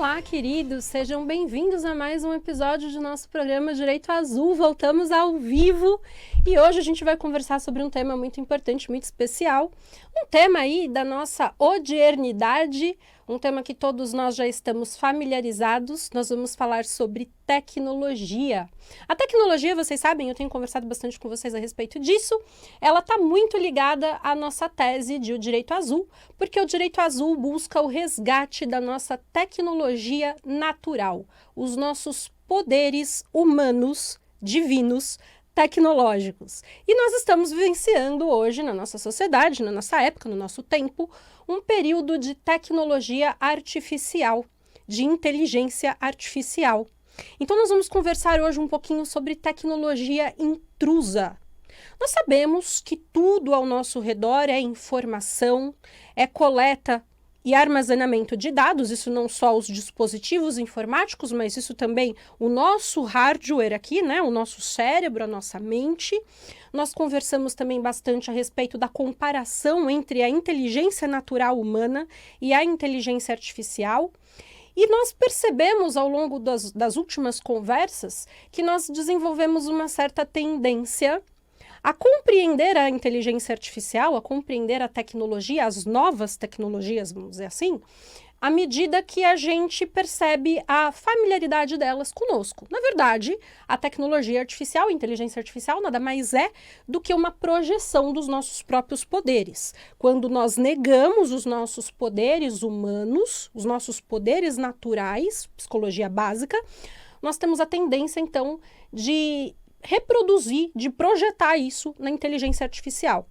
Olá, queridos! Sejam bem-vindos a mais um episódio do nosso programa Direito Azul. Voltamos ao vivo e hoje a gente vai conversar sobre um tema muito importante, muito especial. Um tema aí da nossa odiernidade, um tema que todos nós já estamos familiarizados. Nós vamos falar sobre tecnologia. A tecnologia, vocês sabem, eu tenho conversado bastante com vocês a respeito disso. Ela está muito ligada à nossa tese de o Direito Azul, porque o Direito Azul busca o resgate da nossa tecnologia natural, os nossos poderes humanos, divinos, tecnológicos. E nós estamos vivenciando hoje, na nossa sociedade, na nossa época, no nosso tempo, um período de tecnologia artificial, de inteligência artificial. Então nós vamos conversar hoje um pouquinho sobre tecnologia intrusa. Nós sabemos que tudo ao nosso redor é informação, é coleta e armazenamento de dados, isso não só os dispositivos informáticos, mas isso também o nosso hardware aqui, né? O nosso cérebro, a nossa mente. Nós conversamos também bastante a respeito da comparação entre a inteligência natural humana e a inteligência artificial. E nós percebemos ao longo das últimas conversas que nós desenvolvemos uma certa tendência a compreender a inteligência artificial, a compreender a tecnologia, as novas tecnologias, vamos dizer assim, à medida que a gente percebe a familiaridade delas conosco. Na verdade, a tecnologia artificial, a inteligência artificial, nada mais é do que uma projeção dos nossos próprios poderes. Quando nós negamos os nossos poderes humanos, os nossos poderes naturais, psicologia básica, nós temos a tendência, então, de reproduzir, de projetar isso na inteligência artificial.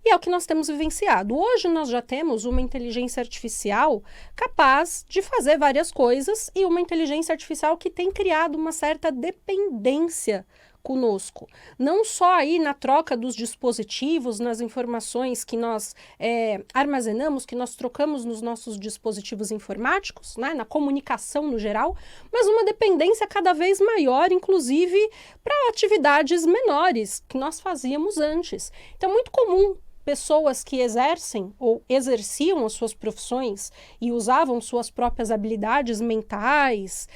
E é o que nós temos vivenciado. Hoje nós já temos uma inteligência artificial capaz de fazer várias coisas e uma inteligência artificial que tem criado uma certa dependência conosco. Não só aí na troca dos dispositivos, nas informações que nós armazenamos, que nós trocamos nos nossos dispositivos informáticos, né, na comunicação no geral, mas uma dependência cada vez maior, inclusive para atividades menores que nós fazíamos antes. Então é muito comum pessoas que exercem ou exerciam as suas profissões e usavam suas próprias habilidades mentais,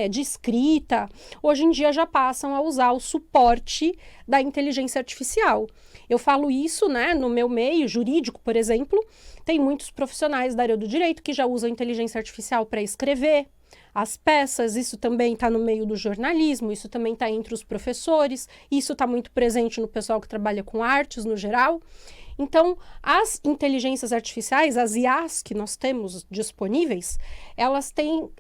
de escrita, hoje em dia já passam a usar o suporte da inteligência artificial. Eu falo isso, né, no meu meio jurídico, por exemplo, tem muitos profissionais da área do direito que já usam inteligência artificial para escrever as peças, isso também está no meio do jornalismo, isso também está entre os professores, isso está muito presente no pessoal que trabalha com artes no geral. Então, as inteligências artificiais, as IAs que nós temos disponíveis, elas têm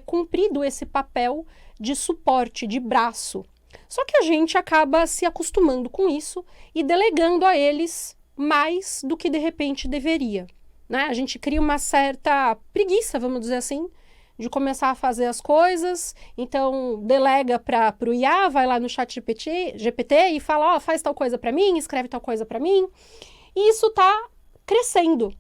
cumprido esse papel de suporte, de braço. Só que a gente acaba se acostumando com isso e delegando a eles mais do que de repente deveria, né? A gente cria uma certa preguiça, vamos dizer assim, de começar a fazer as coisas, então delega para o IA, vai lá no chat GPT e fala, ó, faz tal coisa para mim, escreve tal coisa para mim. E isso está crescendo,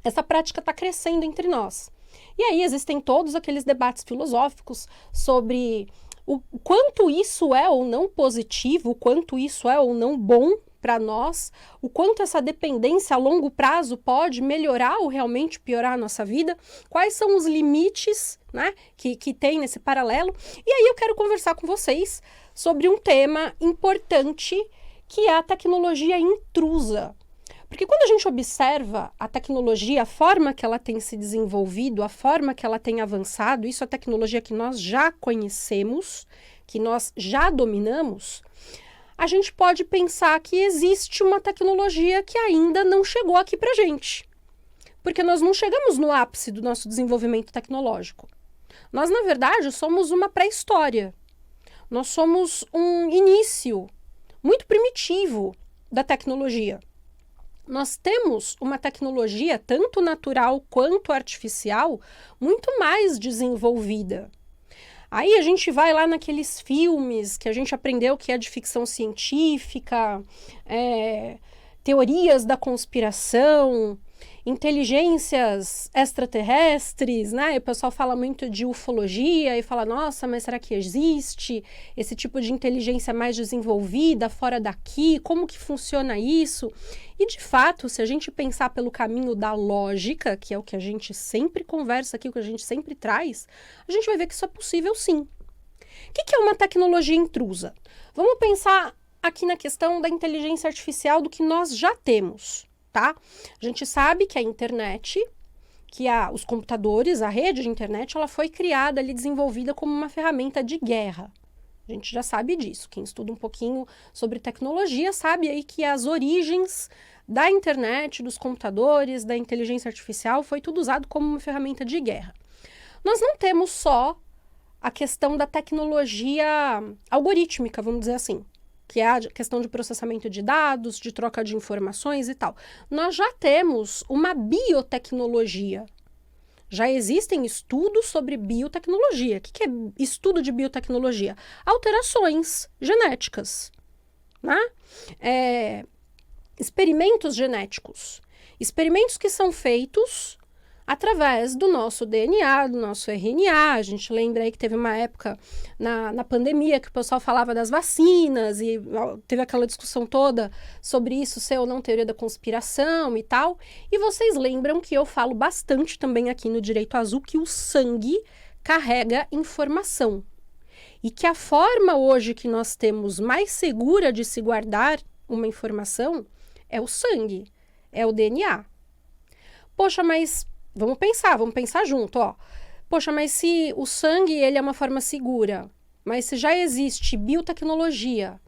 essa prática está crescendo entre nós. E aí existem todos aqueles debates filosóficos sobre o quanto isso é ou não positivo, o quanto isso é ou não bom para nós, o quanto essa dependência a longo prazo pode melhorar ou realmente piorar a nossa vida, quais são os limites, né, que tem nesse paralelo. E aí eu quero conversar com vocês sobre um tema importante que é a tecnologia intrusa. Porque quando a gente observa a tecnologia, a forma que ela tem se desenvolvido, a forma que ela tem avançado, isso é a tecnologia que nós já conhecemos, que nós já dominamos, a gente pode pensar que existe uma tecnologia que ainda não chegou aqui pra gente. Porque nós não chegamos no ápice do nosso desenvolvimento tecnológico. Nós, na verdade, somos uma pré-história. Nós somos um início muito primitivo da tecnologia. Nós temos uma tecnologia, tanto natural quanto artificial, muito mais desenvolvida. Aí a gente vai lá naqueles filmes que a gente aprendeu que é de ficção científica, teorias da conspiração, inteligências extraterrestres, né? E o pessoal fala muito de ufologia e fala, nossa, mas será que existe esse tipo de inteligência mais desenvolvida fora daqui? Como que funciona isso? E, de fato, se a gente pensar pelo caminho da lógica, que é o que a gente sempre conversa aqui, o que a gente sempre traz, a gente vai ver que isso é possível sim. O que é uma tecnologia intrusa? Vamos pensar aqui na questão da inteligência artificial do que nós já temos. Tá? A gente sabe que a internet, os computadores, a rede de internet, ela foi criada ali, desenvolvida como uma ferramenta de guerra. A gente já sabe disso. Quem estuda um pouquinho sobre tecnologia sabe aí que as origens da internet, dos computadores, da inteligência artificial, foi tudo usado como uma ferramenta de guerra. Nós não temos só a questão da tecnologia algorítmica, vamos dizer assim, que é a questão de processamento de dados, de troca de informações e tal. Nós já temos uma biotecnologia. Já existem estudos sobre biotecnologia. O que é estudo de biotecnologia? Alterações genéticas, né? Experimentos genéticos. Experimentos que são feitos através do nosso DNA, do nosso RNA. A gente lembra aí que teve uma época na pandemia que o pessoal falava das vacinas e teve aquela discussão toda sobre isso ser ou não teoria da conspiração e tal. E vocês lembram que eu falo bastante também aqui no Direito Azul que o sangue carrega informação. E que a forma hoje que nós temos mais segura de se guardar uma informação é o sangue, é o DNA. Poxa, mas vamos pensar junto, ó. Poxa, mas se o sangue ele é uma forma segura, mas se já existe biotecnologia,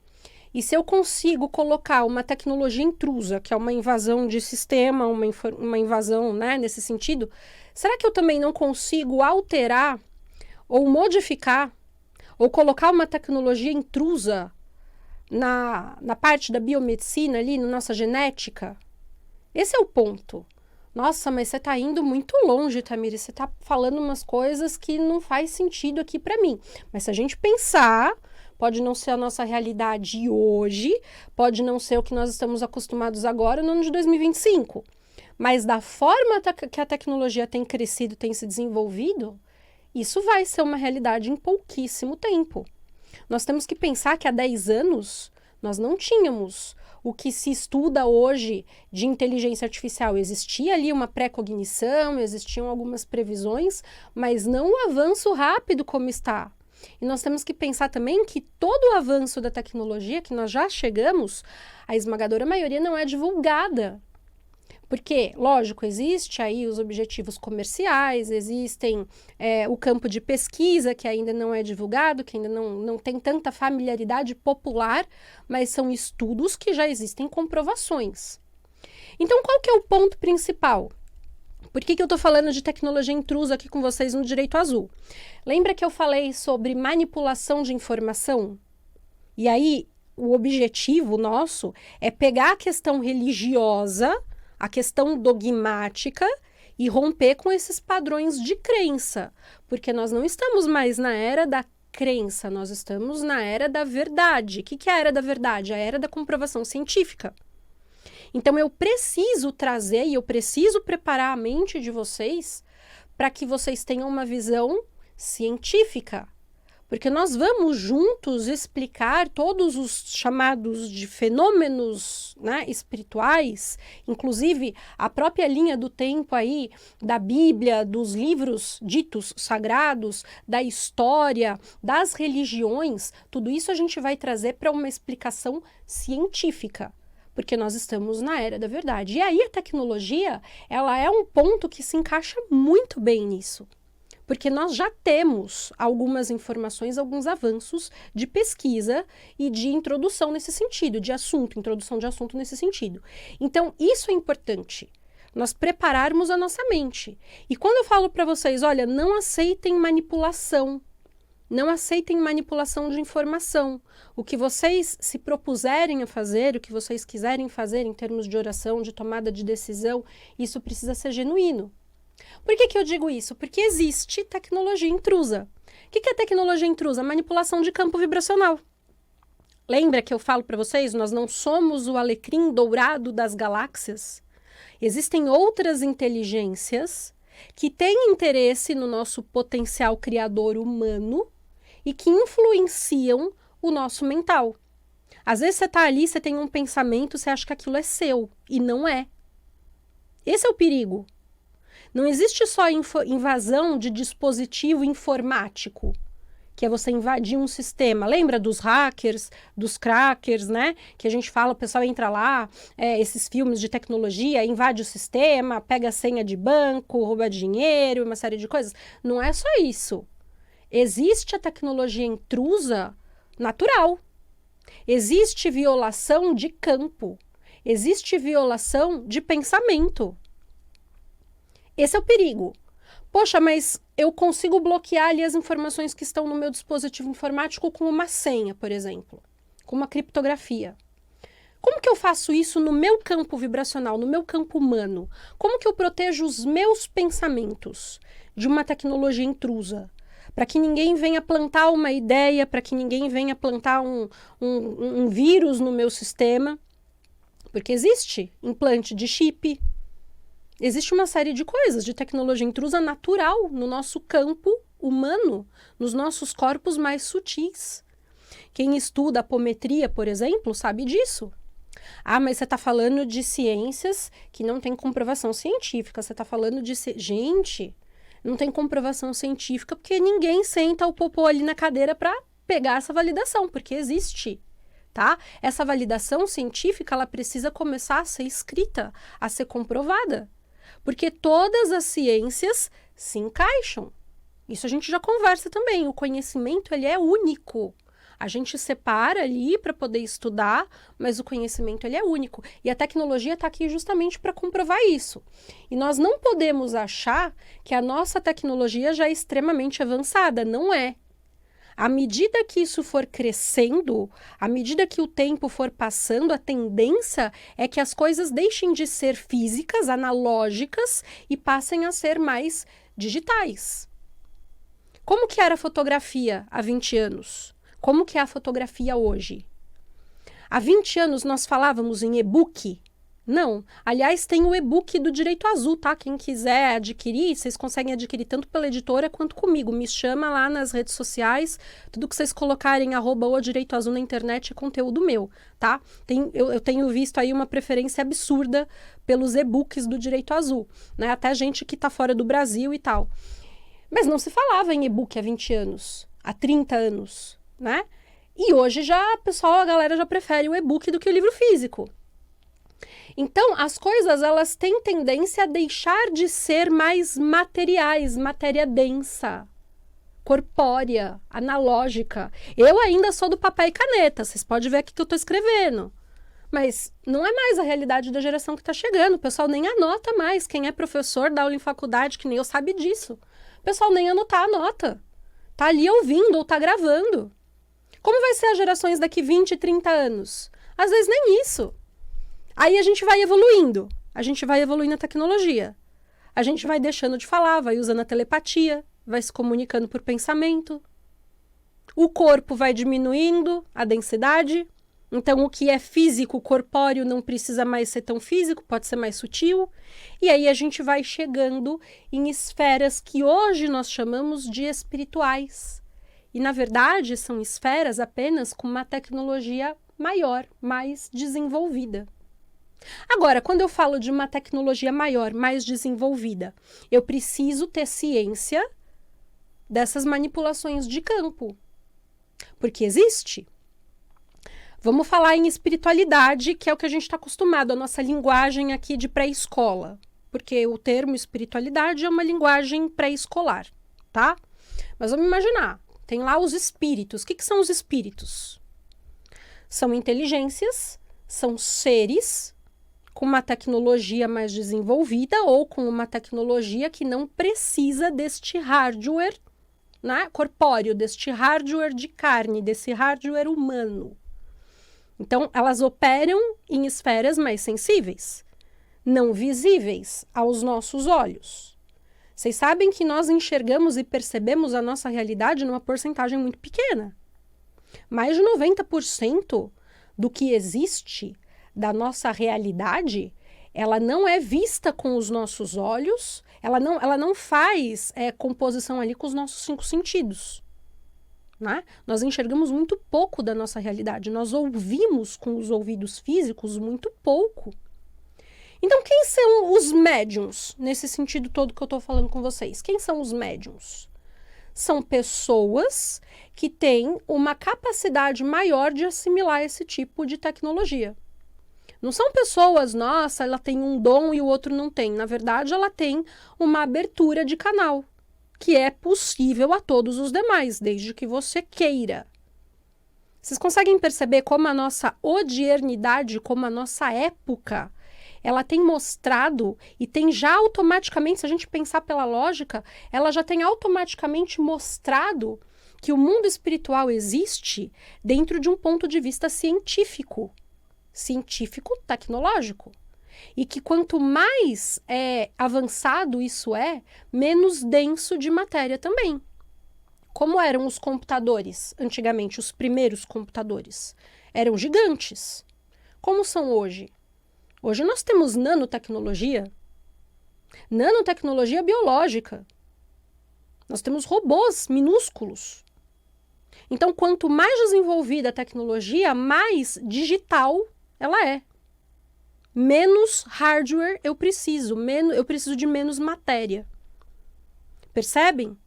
e se eu consigo colocar uma tecnologia intrusa, que é uma invasão de sistema, uma invasão, né, nesse sentido, será que eu também não consigo alterar ou modificar ou colocar uma tecnologia intrusa na parte da biomedicina ali, na nossa genética? Esse é o ponto. Nossa, mas você está indo muito longe, Tamires. Você está falando umas coisas que não faz sentido aqui para mim. Mas se a gente pensar, pode não ser a nossa realidade hoje, pode não ser o que nós estamos acostumados agora no ano de 2025. Mas da forma que a tecnologia tem crescido, tem se desenvolvido, isso vai ser uma realidade em pouquíssimo tempo. Nós temos que pensar que há 10 anos nós não tínhamos o que se estuda hoje de inteligência artificial. Existia ali uma pré-cognição, existiam algumas previsões, mas não o avanço rápido como está. E nós temos que pensar também que todo o avanço da tecnologia que nós já chegamos, a esmagadora maioria não é divulgada. Porque, lógico, existe aí os objetivos comerciais, existem o campo de pesquisa que ainda não é divulgado, que ainda não tem tanta familiaridade popular, mas são estudos que já existem comprovações. Então, qual que é o ponto principal? Por que eu estou falando de tecnologia intrusa aqui com vocês no Direito Azul? Lembra que eu falei sobre manipulação de informação? E aí, o objetivo nosso é pegar a questão religiosa, a questão dogmática e romper com esses padrões de crença, porque nós não estamos mais na era da crença, nós estamos na era da verdade. O que é a era da verdade? A era da comprovação científica. Então eu preciso trazer e eu preciso preparar a mente de vocês para que vocês tenham uma visão científica. Porque nós vamos juntos explicar todos os chamados de fenômenos, né, espirituais, inclusive a própria linha do tempo aí da Bíblia, dos livros ditos sagrados, da história, das religiões, tudo isso a gente vai trazer para uma explicação científica. Porque nós estamos na era da verdade. E aí a tecnologia, ela é um ponto que se encaixa muito bem nisso. Porque nós já temos algumas informações, alguns avanços de pesquisa e de introdução nesse sentido, introdução de assunto nesse sentido. Então, isso é importante, nós prepararmos a nossa mente. E quando eu falo para vocês, olha, não aceitem manipulação, não aceitem manipulação de informação. O que vocês se propuserem a fazer, o que vocês quiserem fazer em termos de oração, de tomada de decisão, isso precisa ser genuíno. Por que eu digo isso? Porque existe tecnologia intrusa. O que é tecnologia intrusa? Manipulação de campo vibracional. Lembra que eu falo para vocês, nós não somos o alecrim dourado das galáxias? Existem outras inteligências que têm interesse no nosso potencial criador humano e que influenciam o nosso mental. Às vezes você está ali, você tem um pensamento, você acha que aquilo é seu, e não é. Esse é o perigo. Não existe só invasão de dispositivo informático, que é você invadir um sistema. Lembra dos hackers, dos crackers, né? Que a gente fala, o pessoal entra lá, esses filmes de tecnologia, invade o sistema, pega a senha de banco, rouba dinheiro, uma série de coisas. Não é só isso. Existe a tecnologia intrusa natural. Existe violação de campo. Existe violação de pensamento. Esse é o perigo. Poxa, mas eu consigo bloquear ali as informações que estão no meu dispositivo informático com uma senha, por exemplo, com uma criptografia. Como que eu faço isso no meu campo vibracional, no meu campo humano? Como que eu protejo os meus pensamentos de uma tecnologia intrusa? Para que ninguém venha plantar uma ideia, para que ninguém venha plantar um vírus no meu sistema. Porque existe implante de chip, existe uma série de coisas, de tecnologia intrusa natural no nosso campo humano, nos nossos corpos mais sutis. Quem estuda apometria, por exemplo, sabe disso. Ah, mas você está falando de ciências que não tem comprovação científica, você está falando de... Gente, não tem comprovação científica porque ninguém senta o popô ali na cadeira para pegar essa validação, porque existe. Tá? Essa validação científica, ela precisa começar a ser escrita, a ser comprovada. Porque todas as ciências se encaixam. Isso a gente já conversa também. O conhecimento, ele é único. A gente separa ali para poder estudar, mas o conhecimento, ele é único. E a tecnologia está aqui justamente para comprovar isso. E nós não podemos achar que a nossa tecnologia já é extremamente avançada. Não é. À medida que isso for crescendo, à medida que o tempo for passando, a tendência é que as coisas deixem de ser físicas, analógicas e passem a ser mais digitais. Como que era a fotografia há 20 anos? Como que é a fotografia hoje? Há 20 anos nós falávamos em e-book? Não. Aliás, tem o e-book do Direito Azul, tá? Quem quiser adquirir, vocês conseguem adquirir tanto pela editora quanto comigo. Me chama lá nas redes sociais. Tudo que vocês colocarem @o Direito Azul na internet é conteúdo meu, tá? Eu tenho visto aí uma preferência absurda pelos e-books do Direito Azul, né? Até gente que tá fora do Brasil e tal. Mas não se falava em e-book há 20 anos, há 30 anos, né? E hoje já, a galera já prefere o e-book do que o livro físico. Então, as coisas, elas têm tendência a deixar de ser mais materiais, matéria densa, corpórea, analógica. Eu ainda sou do papel e caneta, vocês podem ver aqui que eu estou escrevendo. Mas não é mais a realidade da geração que está chegando, o pessoal nem anota mais. Quem é professor, dá aula em faculdade, que nem eu, sabe disso. O pessoal nem anotar anota. Tá ali ouvindo ou tá gravando. Como vai ser as gerações daqui 20, 30 anos? Às vezes nem isso. Aí a gente vai evoluindo a tecnologia. A gente vai deixando de falar, vai usando a telepatia, vai se comunicando por pensamento. O corpo vai diminuindo a densidade. Então, o que é físico, corpóreo, não precisa mais ser tão físico, pode ser mais sutil. E aí a gente vai chegando em esferas que hoje nós chamamos de espirituais. E, na verdade, são esferas apenas com uma tecnologia maior, mais desenvolvida. Agora, quando eu falo de uma tecnologia maior, mais desenvolvida, eu preciso ter ciência dessas manipulações de campo. Porque existe. Vamos falar em espiritualidade, que é o que a gente está acostumado, a nossa linguagem aqui de pré-escola. Porque o termo espiritualidade é uma linguagem pré-escolar, tá? Mas vamos imaginar, tem lá os espíritos. O que são os espíritos? São inteligências, são seres com uma tecnologia mais desenvolvida ou com uma tecnologia que não precisa deste hardware, né, corpóreo, deste hardware de carne, desse hardware humano. Então, elas operam em esferas mais sensíveis, não visíveis aos nossos olhos. Vocês sabem que nós enxergamos e percebemos a nossa realidade numa porcentagem muito pequena. Mais de 90% do que existe da nossa realidade ela não é vista com os nossos olhos, ela não faz composição ali com os nossos 5 sentidos. Né? Nós enxergamos muito pouco da nossa realidade, nós ouvimos com os ouvidos físicos muito pouco. Então, quem são os médiums, nesse sentido todo que eu estou falando com vocês? Quem são os médiums? São pessoas que têm uma capacidade maior de assimilar esse tipo de tecnologia. Não são pessoas, nossa, ela tem um dom e o outro não tem. Na verdade, ela tem uma abertura de canal, que é possível a todos os demais, desde que você queira. Vocês conseguem perceber como a nossa odiernidade, como a nossa época, ela tem mostrado e tem já automaticamente, se a gente pensar pela lógica, ela já tem automaticamente mostrado que o mundo espiritual existe dentro de um ponto de vista científico-tecnológico. E que quanto mais avançado isso menos denso de matéria também. Como eram os computadores antigamente, os primeiros computadores? Eram gigantes. Como são hoje? Hoje nós temos nanotecnologia biológica. Nós temos robôs minúsculos. Então, quanto mais desenvolvida a tecnologia, mais digital ela é. Menos hardware eu preciso de menos matéria. Percebem?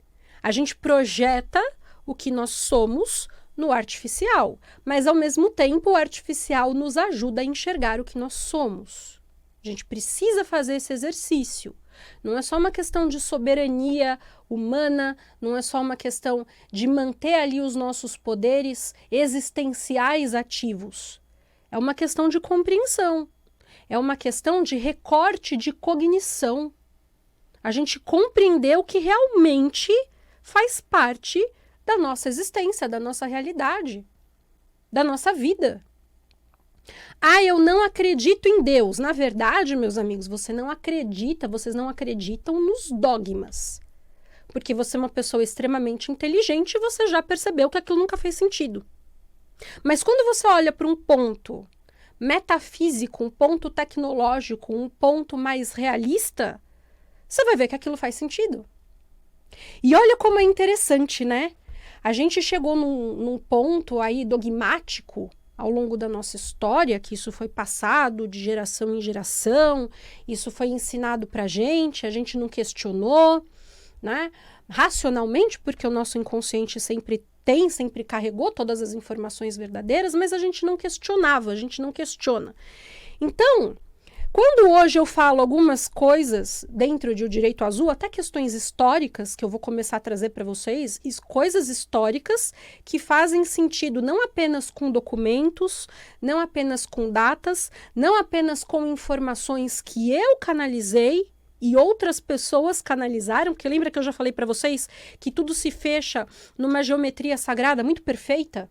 A gente projeta o que nós somos no artificial, mas ao mesmo tempo o artificial nos ajuda a enxergar o que nós somos. A gente precisa fazer esse exercício. Não é só uma questão de soberania humana, não é só uma questão de manter ali os nossos poderes existenciais ativos. É uma questão de compreensão. É uma questão de recorte de cognição. A gente compreender o que realmente faz parte da nossa existência, da nossa realidade, da nossa vida. Ah, eu não acredito em Deus. Na verdade, meus amigos, vocês não acreditam nos dogmas. Porque você é uma pessoa extremamente inteligente e você já percebeu que aquilo nunca fez sentido. Mas quando você olha para um ponto metafísico, um ponto tecnológico, um ponto mais realista, você vai ver que aquilo faz sentido. E olha como é interessante, né? A gente chegou num ponto aí dogmático ao longo da nossa história, que isso foi passado de geração em geração, isso foi ensinado pra gente, a gente não questionou, né? Racionalmente, porque o nosso inconsciente sempre carregou todas as informações verdadeiras, mas a gente não questionava, a gente não questiona. Então, quando hoje eu falo algumas coisas dentro de O Direito Azul, até questões históricas, que eu vou começar a trazer para vocês, coisas históricas que fazem sentido não apenas com documentos, não apenas com datas, não apenas com informações que eu canalizei e outras pessoas canalizaram, porque lembra que eu já falei para vocês que tudo se fecha numa geometria sagrada muito perfeita?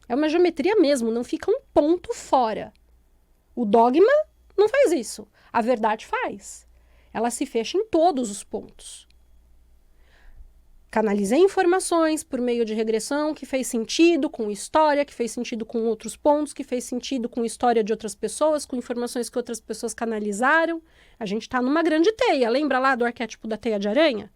É uma geometria mesmo, não fica um ponto fora. O dogma não faz isso. A verdade faz. Ela se fecha em todos os pontos. Canalizei informações por meio de regressão que fez sentido com história, que fez sentido com outros pontos, que fez sentido com história de outras pessoas, com informações que outras pessoas canalizaram. A gente está numa grande teia. Lembra lá do arquétipo da teia de aranha?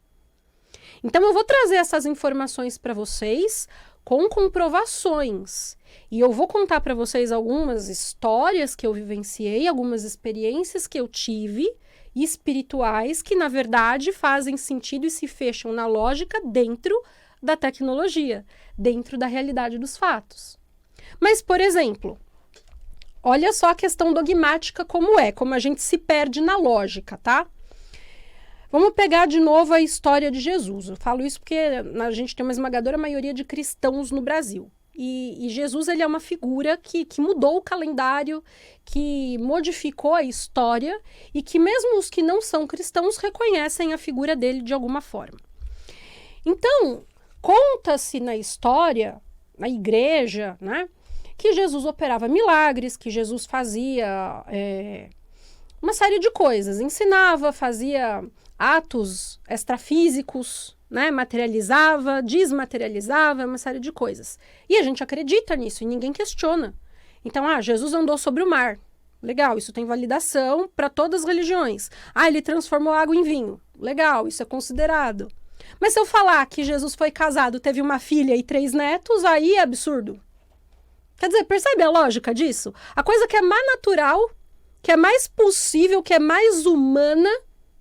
Então, eu vou trazer essas informações para vocês com comprovações. E eu vou contar para vocês algumas histórias que eu vivenciei, algumas experiências que eu tive espirituais que, na verdade, fazem sentido e se fecham na lógica dentro da tecnologia, dentro da realidade dos fatos. Mas, por exemplo, olha só a questão dogmática como a gente se perde na lógica, tá? Vamos pegar de novo a história de Jesus. Eu falo isso porque a gente tem uma esmagadora maioria de cristãos no Brasil. E Jesus, ele é uma figura que mudou o calendário, que modificou a história e que mesmo os que não são cristãos reconhecem a figura dele de alguma forma. Então, conta-se na história, na igreja, né, que Jesus operava milagres, que Jesus fazia uma série de coisas, ensinava, fazia atos extrafísicos, né, materializava, desmaterializava, uma série de coisas. E a gente acredita nisso e ninguém questiona. Então, Jesus andou sobre o mar. Legal, isso tem validação para todas as religiões. Ah, ele transformou água em vinho. Legal, isso é considerado. Mas se eu falar que Jesus foi casado, teve uma filha e 3 netos, aí é absurdo. Quer dizer, percebe a lógica disso? A coisa que é mais natural, que é mais possível, que é mais humana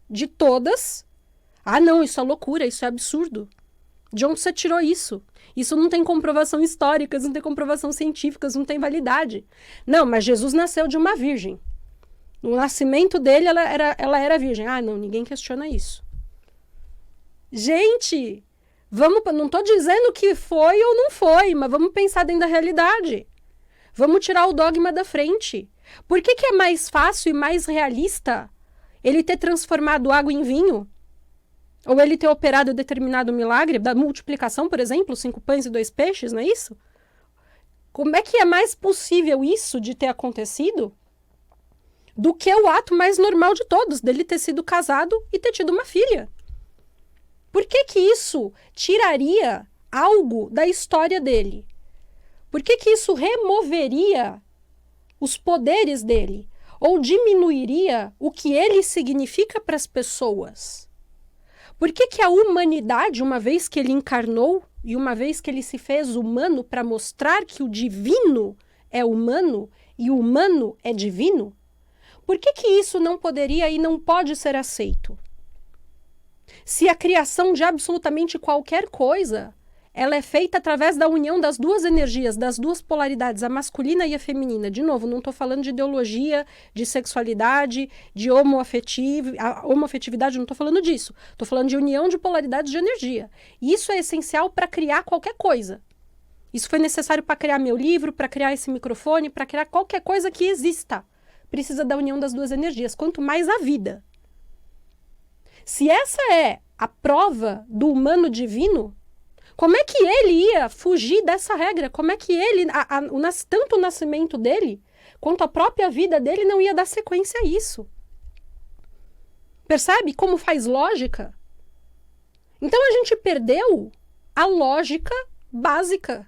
de todas. Ah, não, isso é loucura, isso é absurdo. De onde você tirou isso? Isso não tem comprovação histórica, não tem comprovação científica, não tem validade. Não, mas Jesus nasceu de uma virgem. No nascimento dele, ela era virgem. Ah, não, ninguém questiona isso. Gente, não estou dizendo que foi ou não foi, mas vamos pensar dentro da realidade. Vamos tirar o dogma da frente. Por que é mais fácil e mais realista ele ter transformado água em vinho? Ou ele ter operado determinado milagre, da multiplicação, por exemplo, 5 pães e 2 peixes, não é isso? Como é que é mais possível isso de ter acontecido do que o ato mais normal de todos, dele ter sido casado e ter tido uma filha? Por que isso tiraria algo da história dele? Por que isso removeria os poderes dele? Ou diminuiria o que ele significa para as pessoas? Por que a humanidade, uma vez que ele encarnou e uma vez que ele se fez humano para mostrar que o divino é humano e o humano é divino, por que isso não poderia e não pode ser aceito? Se a criação de absolutamente qualquer coisa, ela é feita através da união das duas energias, das duas polaridades, a masculina e a feminina. De novo, não estou falando de ideologia, de sexualidade, de homoafetividade, não estou falando disso. Estou falando de união de polaridades de energia. E isso é essencial para criar qualquer coisa. Isso foi necessário para criar meu livro, para criar esse microfone, para criar qualquer coisa que exista. Precisa da união das duas energias, quanto mais a vida. Se essa é a prova do humano divino, como é que ele ia fugir dessa regra? Como é que ele, tanto o nascimento dele, quanto a própria vida dele não ia dar sequência a isso? Percebe como faz lógica? Então a gente perdeu a lógica básica.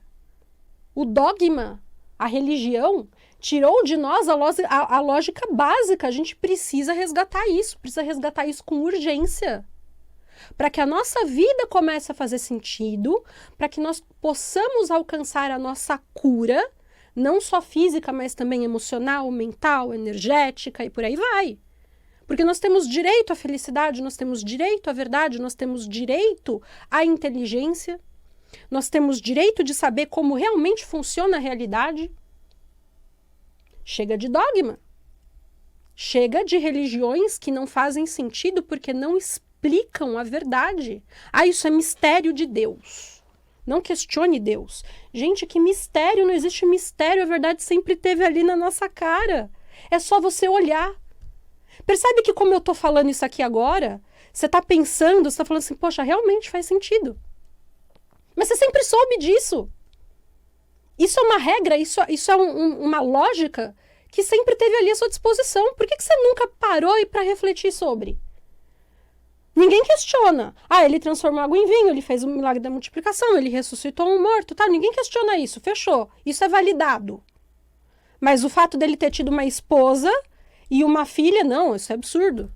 O dogma, a religião, tirou de nós a lógica básica. A gente precisa resgatar isso com urgência. Para que a nossa vida comece a fazer sentido, para que nós possamos alcançar a nossa cura, não só física, mas também emocional, mental, energética e por aí vai. Porque nós temos direito à felicidade, nós temos direito à verdade, nós temos direito à inteligência, nós temos direito de saber como realmente funciona a realidade. Chega de dogma. Chega de religiões que não fazem sentido porque não explicam a verdade. Ah, isso é mistério de Deus. Não questione Deus. Gente, que mistério? Não existe mistério. A verdade sempre esteve ali na nossa cara. É só você olhar. Percebe que como eu estou falando isso aqui agora, você está pensando, você está falando assim, poxa, realmente faz sentido. Mas você sempre soube disso. Isso é uma regra, isso é uma lógica que sempre teve ali à sua disposição. Por que você nunca parou para refletir sobre? Ninguém questiona. Ah, ele transformou água em vinho, ele fez o milagre da multiplicação, ele ressuscitou um morto, tá? Ninguém questiona isso, fechou. Isso é validado. Mas o fato dele ter tido uma esposa e uma filha, não, isso é absurdo.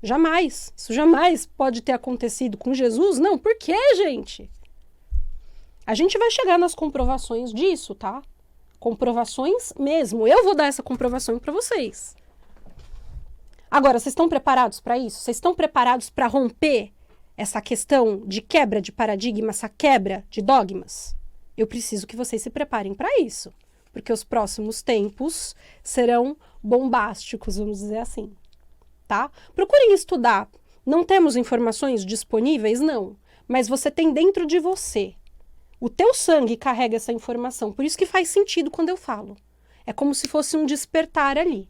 Jamais. Isso jamais pode ter acontecido com Jesus. Não, por quê, gente? A gente vai chegar nas comprovações disso, tá? Comprovações mesmo. Eu vou dar essa comprovação para vocês. Agora, vocês estão preparados para isso? Vocês estão preparados para romper essa questão de quebra de paradigma, essa quebra de dogmas? Eu preciso que vocês se preparem para isso, porque os próximos tempos serão bombásticos, vamos dizer assim, tá? Procurem estudar. Não temos informações disponíveis? Não. Mas você tem dentro de você. O teu sangue carrega essa informação. Por isso que faz sentido quando eu falo. É como se fosse um despertar ali.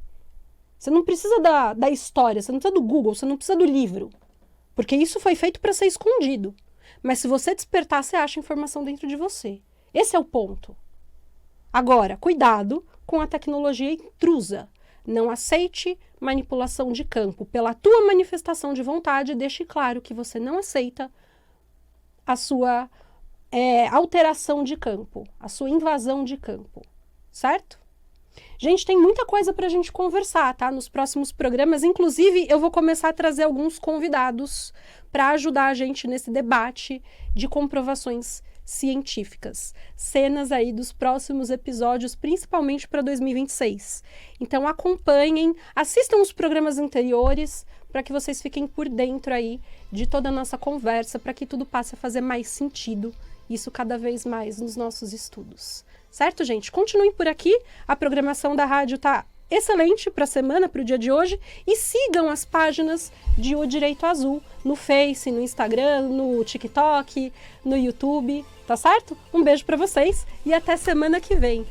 Você não precisa da história, você não precisa do Google, você não precisa do livro. Porque isso foi feito para ser escondido. Mas se você despertar, você acha informação dentro de você. Esse é o ponto. Agora, cuidado com a tecnologia intrusa. Não aceite manipulação de campo. Pela tua manifestação de vontade, deixe claro que você não aceita a sua alteração de campo, a sua invasão de campo. Certo? Gente, tem muita coisa para a gente conversar, tá? Nos próximos programas. Inclusive, eu vou começar a trazer alguns convidados para ajudar a gente nesse debate de comprovações científicas. Cenas aí dos próximos episódios, principalmente para 2026. Então, acompanhem, assistam os programas anteriores para que vocês fiquem por dentro aí de toda a nossa conversa, para que tudo passe a fazer mais sentido, isso cada vez mais nos nossos estudos. Certo, gente? Continuem por aqui, a programação da rádio tá excelente para a semana, para o dia de hoje, e sigam as páginas de O Direito Azul no Face, no Instagram, no TikTok, no YouTube, tá certo? Um beijo para vocês e até semana que vem.